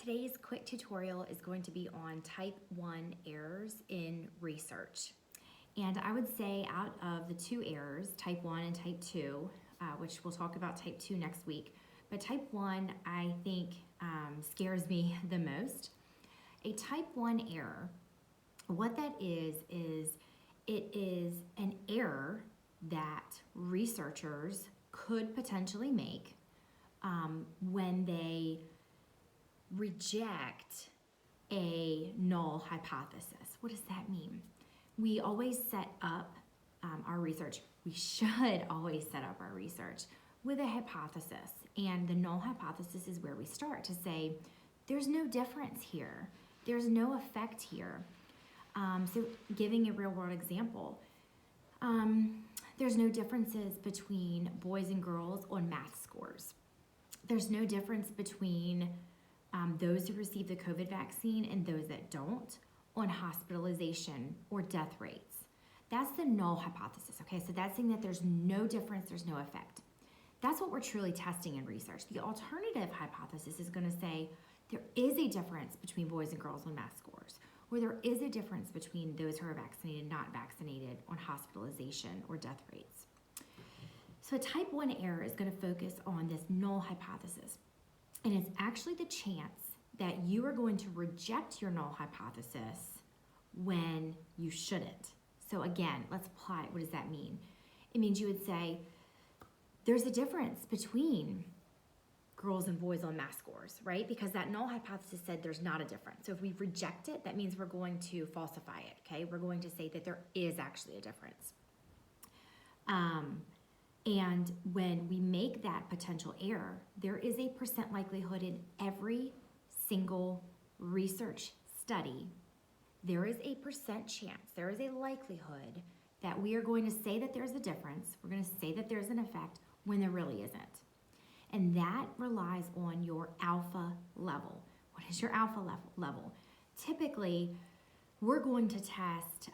Today's quick tutorial is going to be on type 1 errors in research. And I would say out of the two errors, type 1 and type 2, which we'll talk about type 2 next week, but type 1 I think scares me the most. A type 1 error, what that is it is an error that researchers could potentially make when they reject a null hypothesis. What does that mean? We always set up our research. We should always set up our research with a hypothesis. And the null hypothesis is where we start to say, there's no difference here. There's no effect here. So giving a real world example, there's no differences between boys and girls on math scores. There's no difference between those who receive the COVID vaccine and those that don't on hospitalization or death rates. That's the null hypothesis, okay? So that's saying that there's no difference, there's no effect. That's what we're truly testing in research. The alternative hypothesis is going to say there is a difference between boys and girls on math scores, or there is a difference between those who are vaccinated and not vaccinated on hospitalization or death rates. So a type 1 error is going to focus on this null hypothesis. And it's actually the chance that you are going to reject your null hypothesis when you shouldn't. So again, let's apply it. What does that mean? It means you would say, there's a difference between girls and boys on math scores, right? Because that null hypothesis said there's not a difference. So if we reject it, that means we're going to falsify it, okay? We're going to say that there is actually a difference. And when we make that potential error, there is a % likelihood in every single research study, there is a % chance, there is a likelihood that we are going to say that there's a difference, we're going to say that there's an effect when there really isn't. And that relies on your alpha level. What is your alpha level? Typically, we're going to test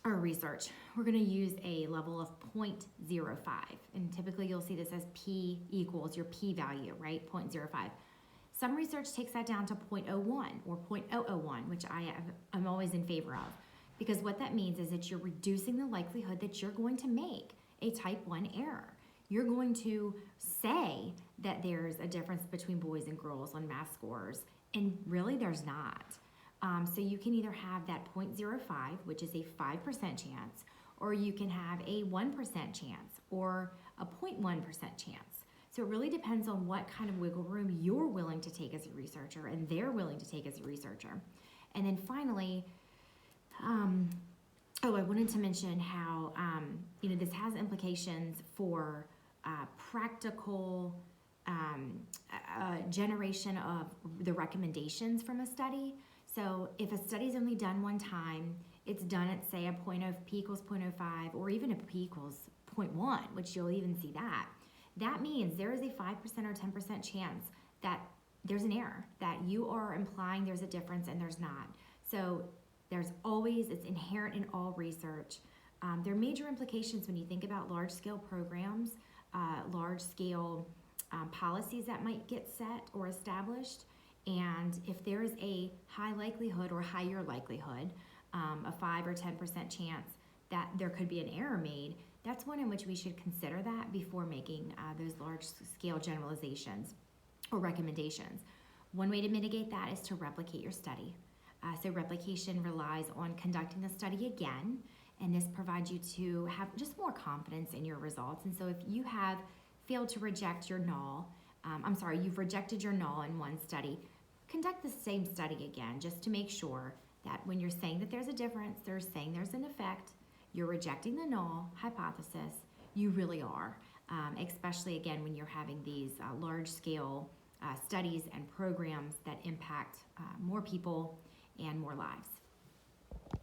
our research. We're going to use a level of 0.05. And typically you'll see this as P equals your P value, right? 0.05. Some research takes that down to 0.01 or 0.001, which I'm always in favor of. Because what that means is that you're reducing the likelihood that you're going to make a type 1 error. You're going to say that there's a difference between boys and girls on math scores, and really there's not. So you can either have that 0.05, which is a 5% chance, or you can have a 1% chance or a 0.1% chance. So it really depends on what kind of wiggle room you're willing to take as a researcher and they're willing to take as a researcher. And then finally, I wanted to mention how this has implications for practical generation of the recommendations from a study. So if a study's only done one time, it's done at say a P equals 0.05 or even a P equals 0.1, which you'll even see that. That means there is a 5% or 10% chance that there's an error, that you are implying there's a difference and there's not. So it's inherent in all research. There are major implications when you think about large-scale programs, large-scale policies that might get set or established. And if there is a high likelihood or higher likelihood, a 5 or 10% chance that there could be an error made, that's one in which we should consider that before making those large-scale generalizations or recommendations. One way to mitigate that is to replicate your study. So replication relies on conducting the study again, and this provides you to have just more confidence in your results. And so if you have failed to reject your null, you've rejected your null in one study, conduct the same study again just to make sure that when you're saying that there's a difference, they're saying there's an effect, you're rejecting the null hypothesis, you really are, especially again when you're having these large-scale studies and programs that impact more people and more lives.